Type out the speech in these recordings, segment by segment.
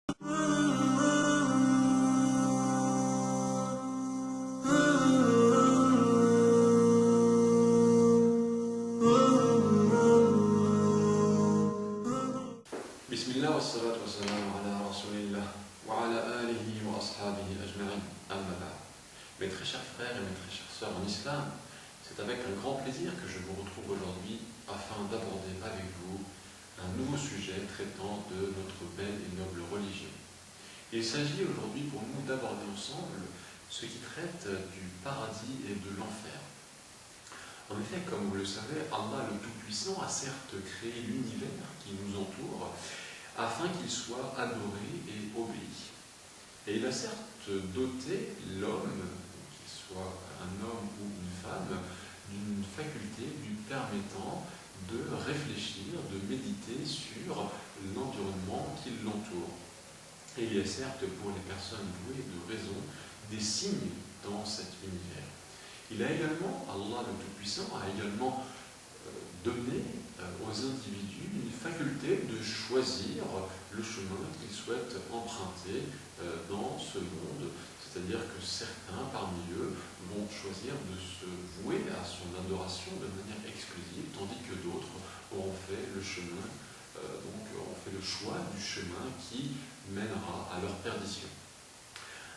Bismillah wa salatu wa salam ala rasulillah wa ala alihi wa ashabihi ajma'in amma ba'd. Mes très chers frères et mes très chères sœurs en islam, c'est avec un grand plaisir que je vous retrouve aujourd'hui afin d'aborder avec vous un nouveau sujet traitant de notre belle et noble religion. Il s'agit aujourd'hui pour nous d'aborder ensemble ce qui traite du paradis et de l'enfer. En effet, comme vous le savez, Allah le Tout-Puissant a certes créé l'univers qui nous entoure afin qu'il soit adoré et obéi. Et il a certes doté l'homme, qu'il soit un homme ou une femme, d'une faculté lui permettant de réfléchir, de méditer sur l'environnement qui l'entoure. Et il y a certes pour les personnes douées de raison des signes dans cet univers. Il a également, Allah le Tout-Puissant a également donné aux individus une faculté de choisir le chemin qu'ils souhaitent emprunter dans ce monde, c'est-à-dire que certains parmi eux vont choisir de se vouer à son adoration de manière exclusive, tandis que d'autres auront fait le chemin, auront fait le choix du chemin qui mènera à leur perdition.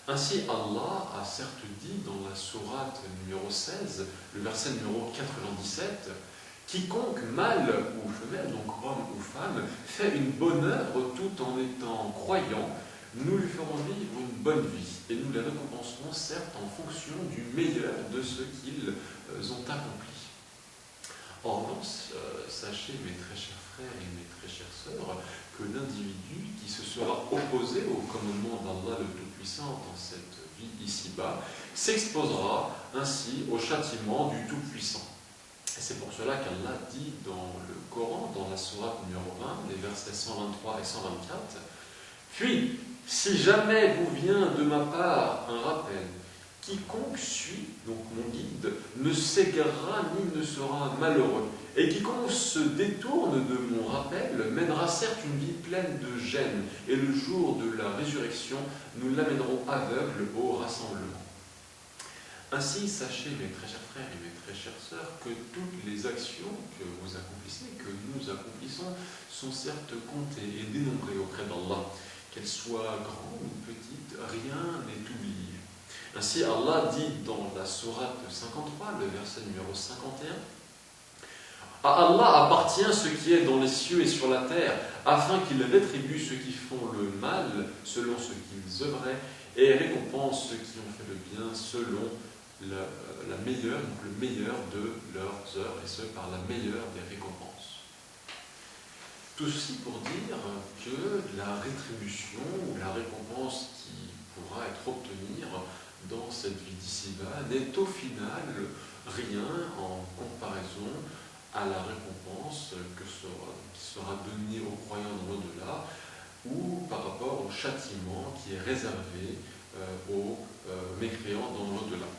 Ainsi, Allah a certes dit dans la sourate numéro 16, le verset numéro 97, « Quiconque, mâle ou femelle, donc homme ou femme, fait une bonne œuvre tout en étant croyant, nous lui ferons vivre une bonne vie, et nous les récompenserons certes en fonction du meilleur de ce qu'ils ont accompli. » En revanche, sachez, mes très chers frères et mes très chères sœurs, que l'individu qui se sera opposé au commandement d'Allah le Tout-Puissant dans cette vie ici-bas s'exposera ainsi au châtiment du Tout-Puissant. Et c'est pour cela qu'Allah dit dans le Coran, dans la sourate numéro 20, les versets 123 et 124, « Puis, si jamais vous vient de ma part un rappel, quiconque suit, donc mon guide, ne s'égarera ni ne sera malheureux. Et quiconque se détourne de mon rappel mènera certes une vie pleine de gêne, et le jour de la résurrection, nous l'amènerons aveugle au rassemblement. » Ainsi, sachez, mes très chers frères et mes très chères sœurs, que toutes les actions que vous accomplissez, que nous accomplissons, sont certes comptées et dénombrées auprès d'Allah. Qu'elles soient grandes ou petites, rien n'est oublié. Ainsi, Allah dit dans la sourate 53, le verset numéro 51, « À Allah appartient ce qui est dans les cieux et sur la terre, afin qu'il rétribue ceux qui font le mal selon ce qu'ils œuvraient, et récompense ceux qui ont fait le bien selon la meilleure, donc le meilleur de leurs œuvres, et ce par la meilleure des récompenses. » Tout ceci pour dire que la rétribution ou la récompense qui pourra être obtenue dans cette vie d'ici-bas n'est au final rien en comparaison à la récompense qui sera donnée aux croyants dans l'au-delà ou par rapport au châtiment qui est réservé aux mécréants dans l'au-delà.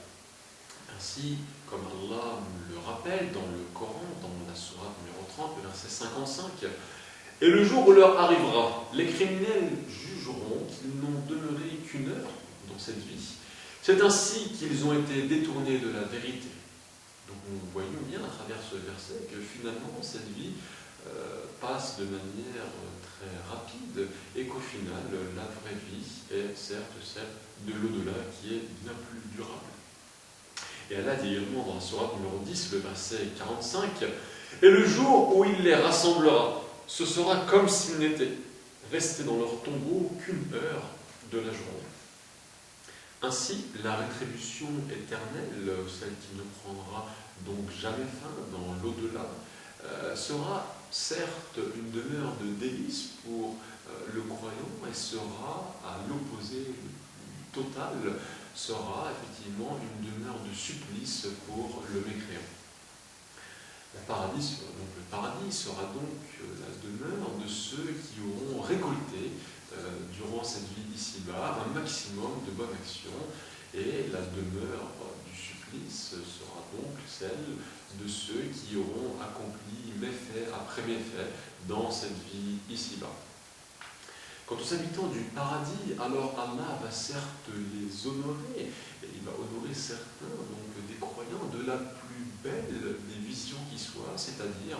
Ainsi, comme Allah le rappelle dans le Coran, dans la sourate numéro 30, le verset 55, « Et le jour où l'heure arrivera, les criminels jugeront qu'ils n'ont demeuré qu'une heure dans cette vie. C'est ainsi qu'ils ont été détournés de la vérité. » Donc nous voyons bien à travers ce verset que finalement cette vie passe de manière très rapide et qu'au final la vraie vie est certes celle de l'au-delà qui est bien plus durable. Et Allah dit également dans la sourate numéro 10, le verset 45, « Et le jour où il les rassemblera, ce sera comme s'ils n'étaient restés dans leur tombeau qu'une heure de la journée. » Ainsi, la rétribution éternelle, celle qui ne prendra donc jamais fin dans l'au-delà, sera certes une demeure de délice pour le croyant et sera à l'opposé total, sera effectivement une demeure de supplice pour le mécréant. Le paradis sera donc la demeure de ceux qui auront récolté durant cette vie ici-bas un maximum de bonnes actions, et la demeure du supplice sera donc celle de ceux qui auront accompli méfait après méfait dans cette vie ici-bas. Quant aux habitants du paradis, alors Allah va certes les honorer, et il va honorer certains, donc des croyants, de la plus belle des visions qui soient, c'est-à-dire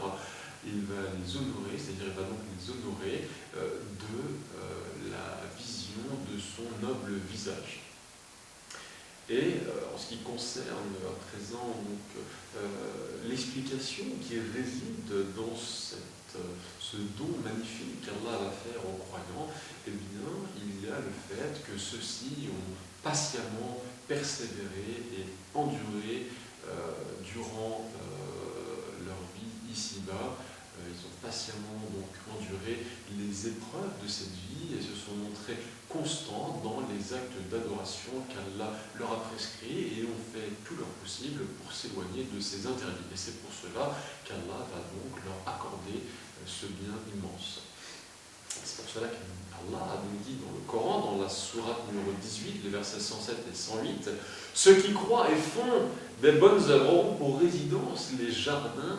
il va les honorer, c'est-à-dire il va donc les honorer de la vision de son noble visage. Et en ce qui concerne à présent l'explication qui réside dans ce don magnifique qu'Allah va faire aux croyants, eh bien, il y a le fait que ceux-ci ont patiemment persévéré et enduré durant leur vie ici-bas. Ils ont patiemment donc enduré les épreuves de cette vie et se sont montrés constants dans les actes d'adoration qu'Allah leur a prescrits et ont fait tout leur possible pour s'éloigner de ces interdits. Et c'est pour cela qu'Allah va donc leur accorder ce bien immense. C'est pour cela qu'Allah a donc dit dans le Coran, dans la sourate numéro 18, les versets 107 et 108, « Ceux qui croient et font des bonnes œuvres auront pour résidence les jardins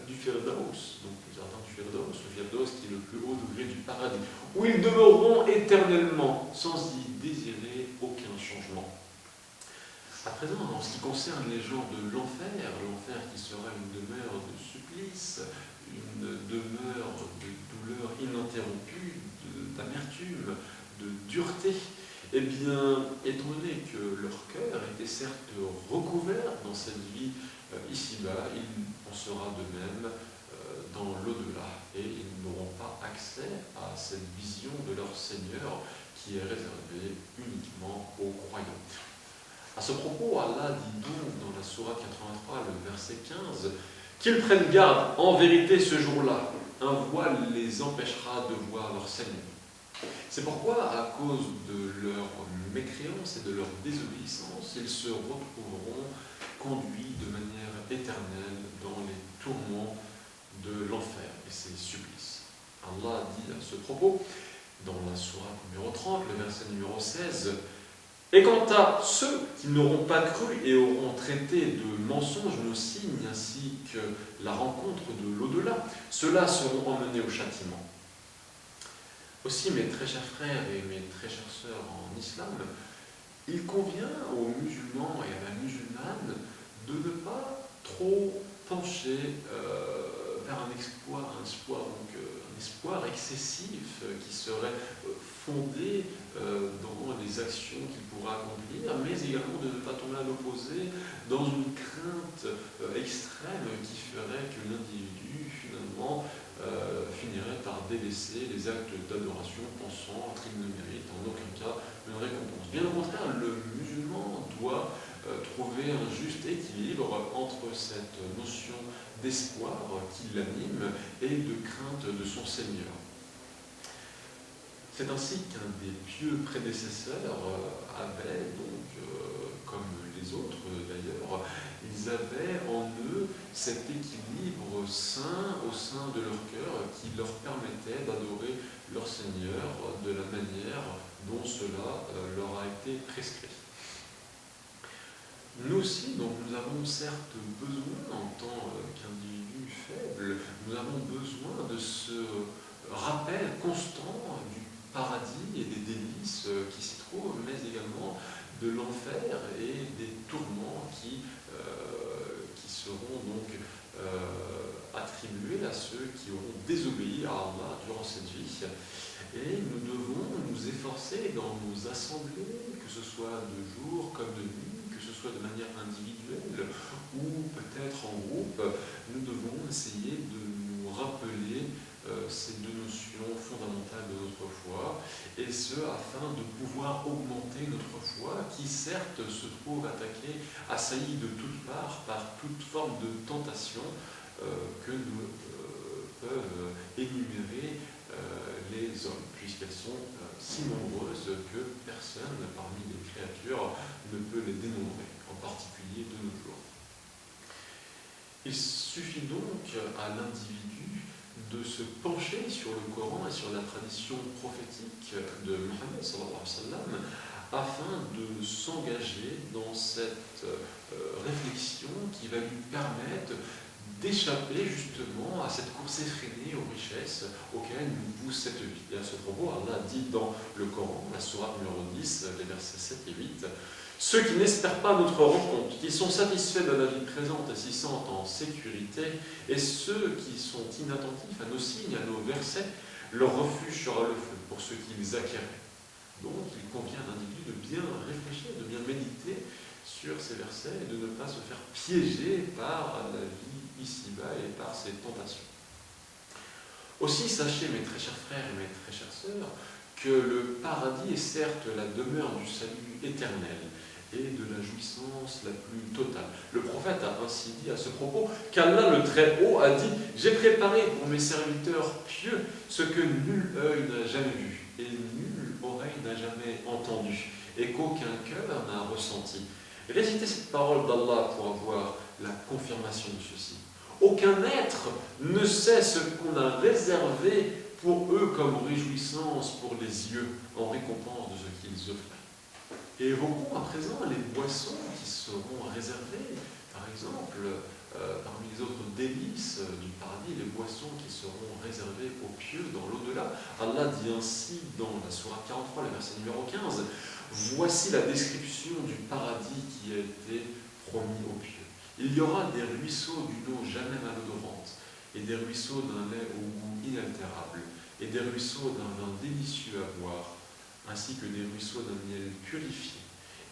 du Firdaus, donc le jardin du Firdaus, le Firdaus qui est le plus haut degré du paradis, où ils demeureront éternellement, sans y désirer aucun changement. » À présent, en ce qui concerne les gens de l'enfer, l'enfer qui sera une demeure de supplice, une demeure de douleur ininterrompue, d'amertume, de dureté, eh bien, étant donné que leur cœur était certes recouvert dans cette vie ici-bas, il en sera de même dans l'au-delà, et ils n'auront pas accès à cette vision de leur Seigneur qui est réservée uniquement aux croyants. À ce propos, Allah dit donc dans la sourate 83, le verset 15, qu'ils prennent garde, en vérité ce jour-là, un voile les empêchera de voir leur Seigneur. C'est pourquoi, à cause de leur mécréance et de leur désobéissance, ils se retrouveront conduits de manière éternelle dans les tourments de l'enfer et ses supplices. Allah dit à ce propos, dans la sourate numéro 30, le verset numéro 16, « Et quant à ceux qui n'auront pas cru et auront traité de mensonges nos signes ainsi que la rencontre de l'au-delà, ceux-là seront emmenés au châtiment. » Aussi, mes très chers frères et mes très chères sœurs en islam, il convient aux musulmans et à la musulmane de ne pas trop pencher vers un espoir excessif qui serait fondé dans les actions qu'il pourra accomplir, mais également de ne pas tomber à l'opposé dans une crainte extrême qui ferait que l'individu finalement finirait par délaisser les actes d'adoration, pensant qu'il ne mérite en aucun cas une récompense. Bien au contraire, le musulman doit trouver un juste équilibre entre cette notion d'espoir qui l'anime et de crainte de son Seigneur. C'est ainsi qu'un des pieux prédécesseurs avait, donc, comme les autres d'ailleurs, ils avaient en eux cet équilibre sain au sein de leur cœur qui leur permettait d'adorer leur Seigneur de la manière dont cela leur a été prescrit. Nous aussi, donc, nous avons certes besoin, en tant qu'individus faibles, nous avons besoin de ce rappel constant du paradis et des délices qui s'y trouvent, mais également de l'enfer et des tourments qui seront donc attribués à ceux qui auront désobéi à Allah durant cette vie. Et nous devons nous efforcer dans nos assemblées, que ce soit de jour comme de nuit, que ce soit de manière individuelle ou peut-être en groupe, nous devons essayer de nous rappeler ces deux notions fondamentales de notre foi, et ce afin de pouvoir augmenter notre foi qui certes se trouve attaquée, assaillie de toutes parts par toute forme de tentation que nous peuvent énumérer les hommes, puisqu'elles sont si nombreuses que personne parmi les créatures ne peut les dénombrer, en particulier de nos jours. Il suffit donc à l'individu de se pencher sur le Coran et sur la tradition prophétique de Mohammed sallallahu alayhi wa sallam afin de s'engager dans cette réflexion qui va lui permettre d'échapper justement à cette course effrénée aux richesses auxquelles nous pousse cette vie. Et à ce propos, Allah dit dans le Coran, la sourate numéro 10, les versets 7 et 8, « Ceux qui n'espèrent pas notre rencontre, qui sont satisfaits de la vie présente et s'y sentent en sécurité, et ceux qui sont inattentifs à nos signes, à nos versets, leur refuge sera le feu pour ce qu'ils acquéraient. » Donc, il convient à l'individu de bien réfléchir, de bien méditer sur ces versets et de ne pas se faire piéger par la vie ici-bas et par ses tentations. Aussi, sachez, mes très chers frères et mes très chères sœurs, que le paradis est certes la demeure du salut éternel et de la jouissance la plus totale. Le prophète a ainsi dit à ce propos qu'Allah le Très-Haut a dit « J'ai préparé pour mes serviteurs pieux ce que nul œil n'a jamais vu et nulle oreille n'a jamais entendu et qu'aucun cœur n'a ressenti. » Récitez cette parole d'Allah pour avoir la confirmation de ceci. Aucun être ne sait ce qu'on a réservé pour eux comme réjouissance pour les yeux en récompense de ce qu'ils offraient. Et évoquons à présent les boissons qui seront réservées, par exemple, parmi les autres délices du paradis, les boissons qui seront réservées aux pieux dans l'au-delà. Allah dit ainsi dans la sourate 43, le verset numéro 15, « Voici la description du paradis qui a été promis aux pieux. Il y aura des ruisseaux d'une eau jamais malodorante, et des ruisseaux d'un lait au goût inaltérable, et des ruisseaux d'un vin délicieux à boire, ainsi que des ruisseaux d'un miel purifié.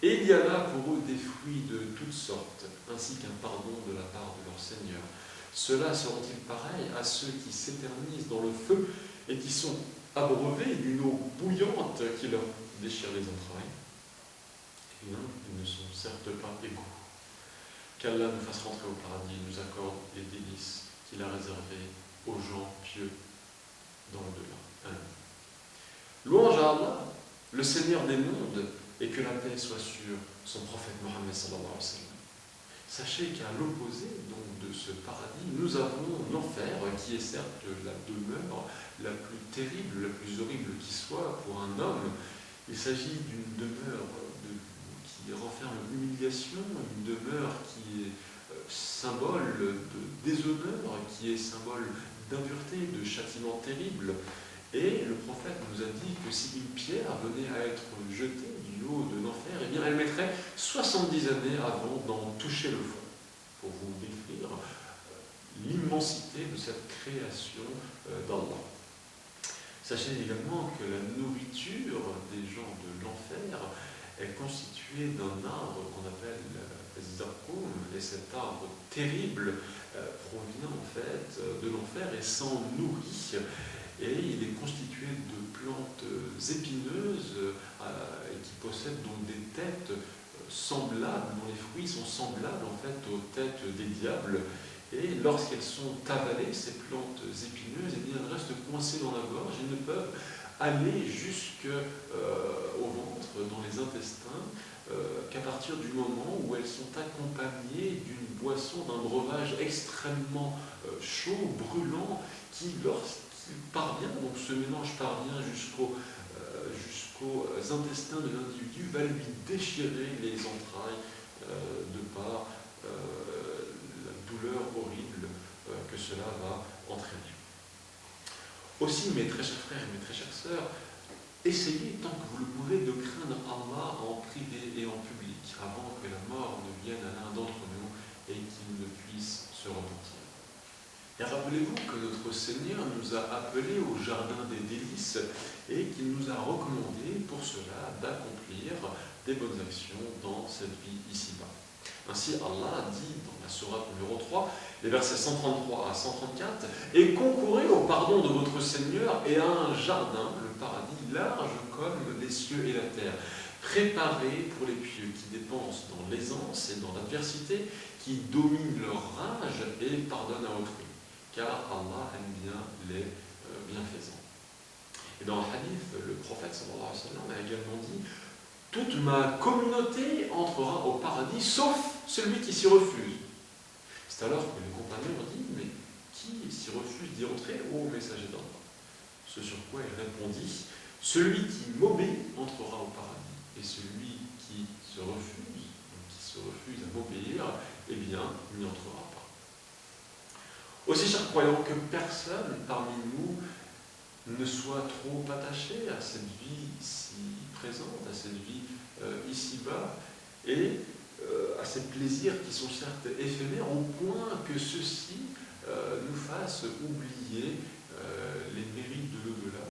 Et il y a là pour eux des fruits de toutes sortes, ainsi qu'un pardon de la part de leur Seigneur. Ceux-là seront-ils pareils à ceux qui s'éternisent dans le feu et qui sont abreuvés d'une eau bouillante qui leur déchire les entrailles? Eh bien, ils ne sont certes pas égaux. Qu'Allah nous fasse rentrer au paradis et nous accorde les délices qu'il a réservées aux gens pieux dans l'au-delà. Amen. Louange à Allah, le Seigneur des mondes, et que la paix soit sur son prophète Mohammed sallallahu alayhi wa sallam. Sachez qu'à l'opposé donc de ce paradis, nous avons l'enfer, qui est certes la demeure la plus terrible, la plus horrible qui soit pour un homme. Il s'agit d'une demeure qui renferme l'humiliation, une demeure qui est symbole de déshonneur, qui est symbole d'impureté, de châtiment terrible. Et le prophète nous a dit que si une pierre venait à être jetée du haut de l'enfer, eh bien elle mettrait 70 années avant d'en toucher le fond, pour vous décrire l'immensité de cette création d'Allah. Sachez également que la nourriture des gens de l'enfer est constituée d'un arbre qu'on appelle Zarqum, et cet arbre terrible provient en fait de l'enfer et s'en nourrit. Et il est constitué de plantes épineuses qui possèdent donc des têtes semblables, dont les fruits sont semblables en fait aux têtes des diables. Et lorsqu'elles sont avalées, ces plantes épineuses, eh bien, elles restent coincées dans la gorge et ne peuvent aller jusqu'au ventre, dans les intestins, qu'à partir du moment où elles sont accompagnées d'une boisson, d'un breuvage extrêmement chaud, brûlant, qui, lorsqu'il parvient, donc ce mélange parvient jusqu'aux intestins de l'individu, va lui déchirer les entrailles de par la douleur horrible que cela va entraîner. Aussi, mes très chers frères et mes très chères sœurs, essayez, tant que vous le pouvez, de craindre Allah en privé et en public, avant que la mort ne vienne à l'un d'entre nous et qu'il ne puisse se repentir. Et rappelez-vous que notre Seigneur nous a appelés au jardin des délices et qu'il nous a recommandé pour cela d'accomplir des bonnes actions dans cette vie ici-bas. Ainsi, Allah dit dans la sourate numéro 3, les versets 133 à 134, « Et concourez au pardon de votre Seigneur et à un jardin, le paradis, large comme les cieux et la terre, préparé pour les pieux qui dépensent dans l'aisance et dans l'adversité, qui dominent leur rage et pardonnent à autrui. Car Allah aime bien les bienfaisants. » Et dans le hadith, le prophète sallallahu alayhi wa sallam a également dit « Toute ma communauté entrera au paradis, sauf celui qui s'y refuse. » C'est alors que les compagnons ont dit « Mais qui s'y refuse d'y entrer, ô messager d'Allah ?» Ce sur quoi il répondit « Celui qui m'obéit entrera au paradis, et celui qui se refuse à m'obéir, eh bien, n'y entrera pas. » Aussi, chers croyants, que personne parmi nous ne soit trop attaché à cette vie ici présente, à cette vie ici-bas, et à ces plaisirs qui sont certes éphémères, au point que ceux-ci nous fassent oublier les mérites de l'au-delà.